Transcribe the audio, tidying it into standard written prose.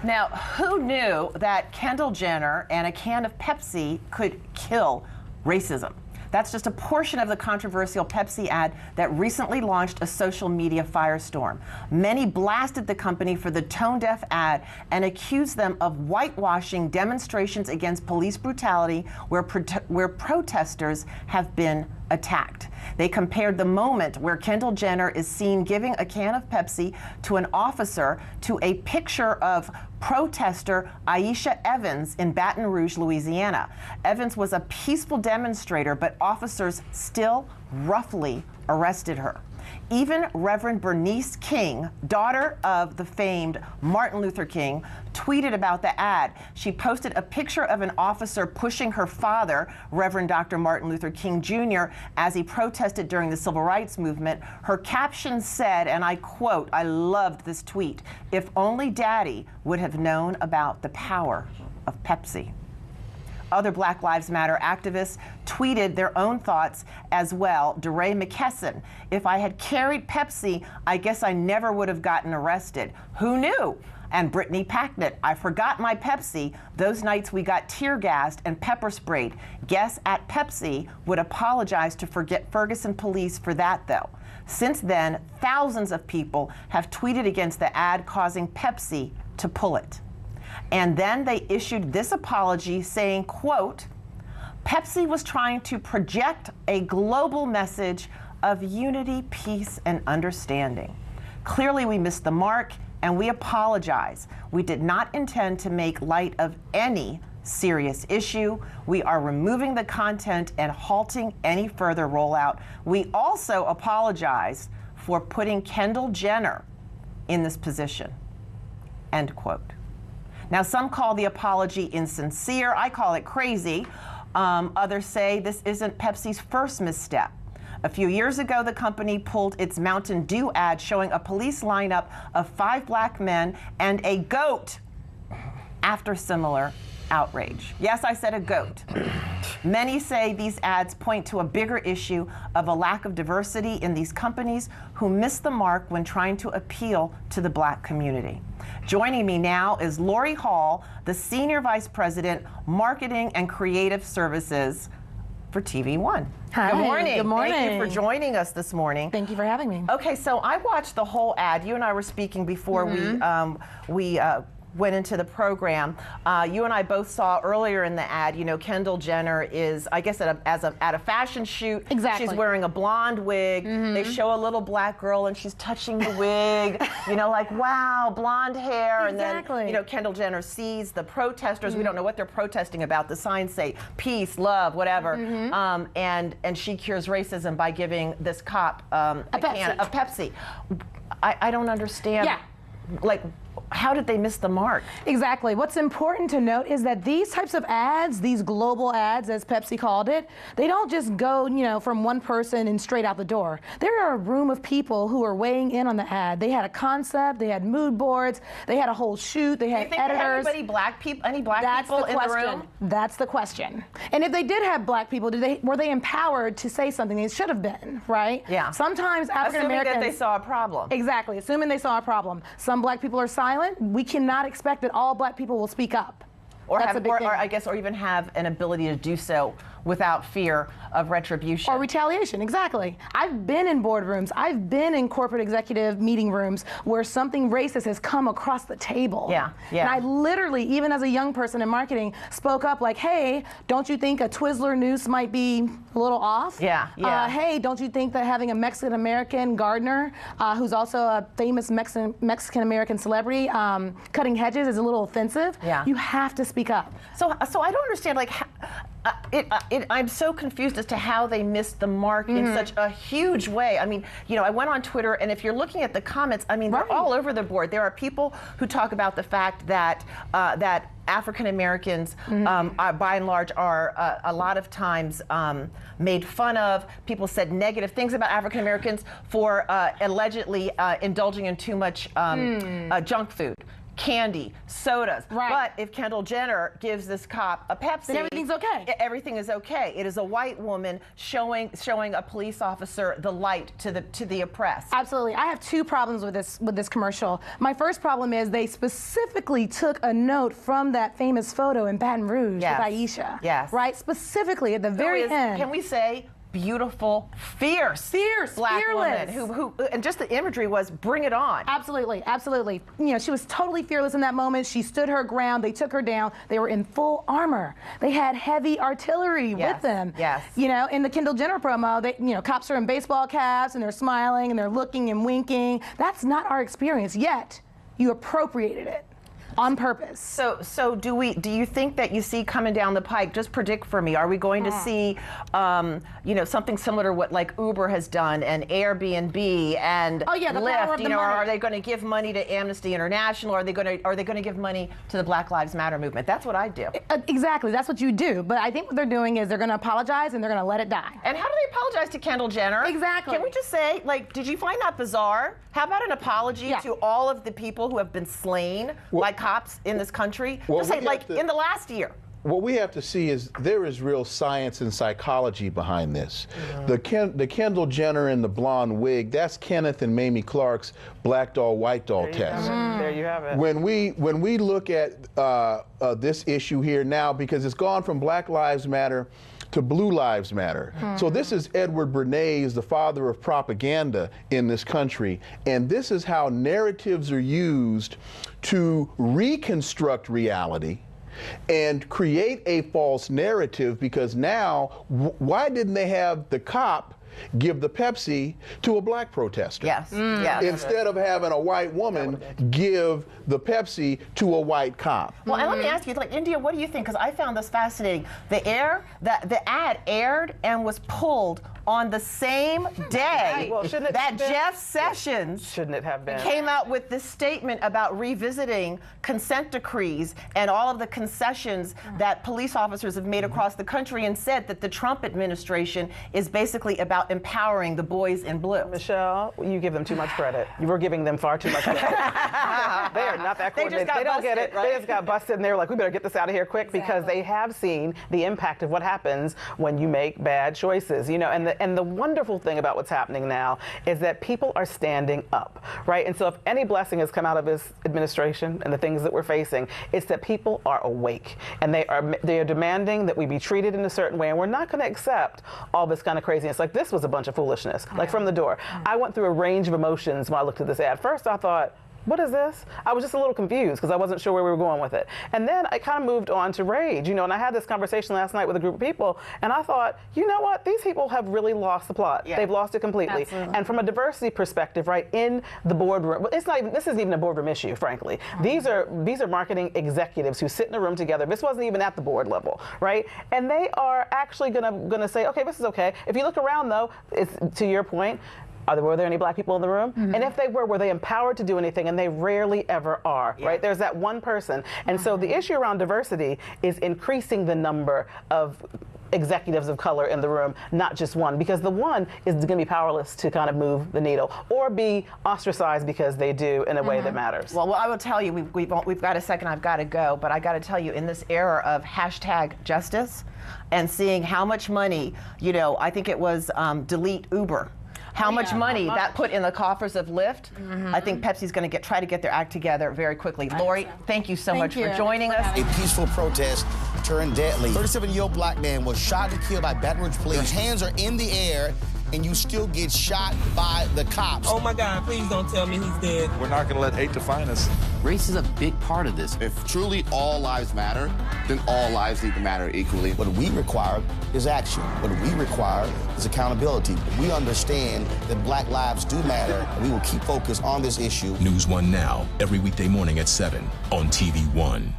Now, who knew that Kendall Jenner and a can of Pepsi could kill racism? That's just a portion of the controversial Pepsi ad that recently launched a social media firestorm. Many blasted the company for the tone-deaf ad and accused them of whitewashing demonstrations against police brutality where protesters have been attacked. They compared the moment where Kendall Jenner is seen giving a can of Pepsi to an officer to a picture of protester Aisha Evans in Baton Rouge, Louisiana. Evans was a peaceful demonstrator, but officers still roughly arrested her. Even Reverend Bernice King, daughter of the famed Martin Luther King, tweeted about the ad. She posted a picture of an officer pushing her father, Reverend Dr. Martin Luther King Jr., as he protested during the Civil Rights Movement. Her caption said, and I quote, I loved this tweet, "If only Daddy would have known about the power of Pepsi." Other Black Lives Matter activists tweeted their own thoughts as well. DeRay McKesson, "If I had carried Pepsi, I guess I never would have gotten arrested. Who knew?" And Brittany Packnett, "I forgot my Pepsi. Those nights we got tear gassed and pepper sprayed. Guess at Pepsi would apologize to Ferguson police for that though." Since then, thousands of people have tweeted against the ad, causing Pepsi to pull it. And then they issued this apology saying, quote, "Pepsi was trying to project a global message of unity, peace, and understanding. Clearly we missed the mark and we apologize. We did not intend to make light of any serious issue. We are removing the content and halting any further rollout. We also apologize for putting Kendall Jenner in this position." End quote. Now, some call the apology insincere. I call it crazy. Others say this isn't Pepsi's first misstep. A few years ago, the company pulled its Mountain Dew ad showing a police lineup of 5 black men and a goat after similar outrage. Yes, I said a goat. Many say these ads point to a bigger issue of a lack of diversity in these companies who missed the mark when trying to appeal to the black community. Joining me now is Lori Hall, the Senior Vice President, Marketing and Creative Services for TV One. Hi. Good morning. Good morning. Thank you for joining us this morning. Thank you for having me. Okay, so I watched the whole ad. You and I were speaking before we went into the program. You and I both saw earlier in the ad, you know, Kendall Jenner is, I guess, at a fashion shoot. Exactly. She's wearing a blonde wig. They show a little black girl and she's touching the wig, you know, like, wow, blonde hair. Exactly. And then, you know, Kendall Jenner sees the protesters. We don't know what they're protesting about. The signs say peace, love, whatever. And she cures racism by giving this cop a can of Pepsi. I don't understand. Yeah. Like, how did they miss the mark? Exactly. What's important to note is that these types of ads, these global ads, as Pepsi called it, they don't just go, you know, from one person and straight out the door. There are a room of people who are weighing in on the ad. They had a concept, they had mood boards, they had a whole shoot, they had editors. Any black people in the room? That's the question. And if they did have black people, were they empowered to say something? They should have been, right? Yeah. Sometimes African Americans. Assuming that they saw a problem. Exactly. Assuming they saw a problem. Some black people are silent. We cannot expect that all black people will speak up. Or even have an ability to do so without fear of retribution. Or retaliation, exactly. I've been in boardrooms, I've been in corporate executive meeting rooms where something racist has come across the table. Yeah, yeah. And I literally, even as a young person in marketing, spoke up like, hey, don't you think a Twizzler noose might be a little off? Yeah, yeah. Hey, don't you think that having a Mexican-American gardener, who's also a famous Mexican-American celebrity, cutting hedges is a little offensive? Yeah. You have to speak up. So I don't understand, like, I'm so confused as to how they missed the mark in such a huge way. I mean, you know, I went on Twitter, and if you're looking at the comments, I mean, they're all over the board. There are people who talk about the fact that that African Americans, by and large, are a lot of times made fun of. People said negative things about African Americans for allegedly indulging in too much junk food. candy, sodas. Right. But if Kendall Jenner gives this cop a Pepsi, then everything's okay. Everything is okay. It is a white woman showing a police officer the light to the oppressed. Absolutely. I have two problems with this commercial. My first problem is they specifically took a note from that famous photo in Baton Rouge Yes. with Aisha. Yes. Right? Specifically at the very end. Can we say beautiful, fierce black fearless woman who and just the imagery was bring it on. Absolutely, absolutely. You know, she was totally fearless in that moment. She stood her ground. They took her down. They were in full armor. They had heavy artillery with them. Yes. You know, in the Kendall Jenner promo, cops are in baseball caps and they're smiling and they're looking and winking. That's not our experience yet. You appropriated it. On purpose. So do you think that you see coming down the pike? Just predict for me. Are we going to see, something similar to what like Uber has done and Airbnb and the power Lyft? of the money. Are they going to give money to Amnesty International? Are they going to give money to the Black Lives Matter movement? That's what I do. Exactly. That's what you do. But I think what they're doing is they're going to apologize and they're going to let it die. And how do they apologize to Kendall Jenner? Exactly. Can we just say, like, did you find that bizarre? How about an apology to all of the people who have been slain by cops in this country? Just say, like, in the last year. What we have to see is there is real science and psychology behind this. The Kendall Jenner in the blonde wig, that's Kenneth and Mamie Clark's black doll, white doll test. There you have it. When we look at this issue here now, because it's gone from Black Lives Matter to Blue Lives Matter. So this is Edward Bernays, the father of propaganda in this country, and this is how narratives are used to reconstruct reality and create a false narrative, because now, why didn't they have the cop give the Pepsi to a black protester? Yes. Yes. Instead of having a white woman give the Pepsi to a white cop. Well, and let me ask you, like, India, what do you think? Because I found this fascinating. The ad aired and was pulled on the same day Well, that Jeff Sessions came out with this statement about revisiting consent decrees and all of the concessions that police officers have made across the country, and said that the Trump administration is basically about empowering the boys in blue. Michelle, you give them too much credit. You were giving them far too much credit. They are not that coordinated. They don't get it. Right? They just got busted, and they were like, we better get this out of here quick, because they have seen the impact of what happens when you make bad choices. You know, and the wonderful thing about what's happening now is that people are standing up, right? And so if any blessing has come out of this administration and the things that we're facing, it's that people are awake, and they are demanding that we be treated in a certain way, and we're not going to accept all this kind of craziness. Like, this was a bunch of foolishness, like from the door. I went through a range of emotions when I looked at this ad. First, I thought, what is this? I was just a little confused because I wasn't sure where we were going with it. And then I kind of moved on to rage, you know, and I had this conversation last night with a group of people, and I thought, you know what? These people have really lost the plot. Yeah. They've lost it completely. Absolutely. And from a diversity perspective, right, in the boardroom, this isn't even a boardroom issue, frankly. These are marketing executives who sit in a room together. This wasn't even at the board level, right? And they are actually gonna say, okay, this is okay. If you look around, though, it's, to your point, were there any black people in the room? And if they were they empowered to do anything? And they rarely ever are, right? There's that one person. And so the issue around diversity is increasing the number of executives of color in the room, not just one, because the one is going to be powerless to kind of move the needle or be ostracized because they do in a way that matters. Well, I will tell you, we've got a second, I've got to go, but I got to tell you, in this era of #justice and seeing how much money, you know, I think it was delete Uber. How much money that put in the coffers of Lyft. I think Pepsi's going to try to get their act together very quickly. Lori, thank you so much for joining us. A peaceful protest turned deadly. 37-year-old black man was shot and killed by Baton Rouge police. His hands are in the air, and you still get shot by the cops. Oh my God, please don't tell me he's dead. We're not gonna let hate define us. Race is a big part of this. If truly all lives matter, then all lives need to matter equally. What we require is action. What we require is accountability. We understand that black lives do matter, and we will keep focused on this issue. NewsOne Now, every weekday morning at 7 on TV1.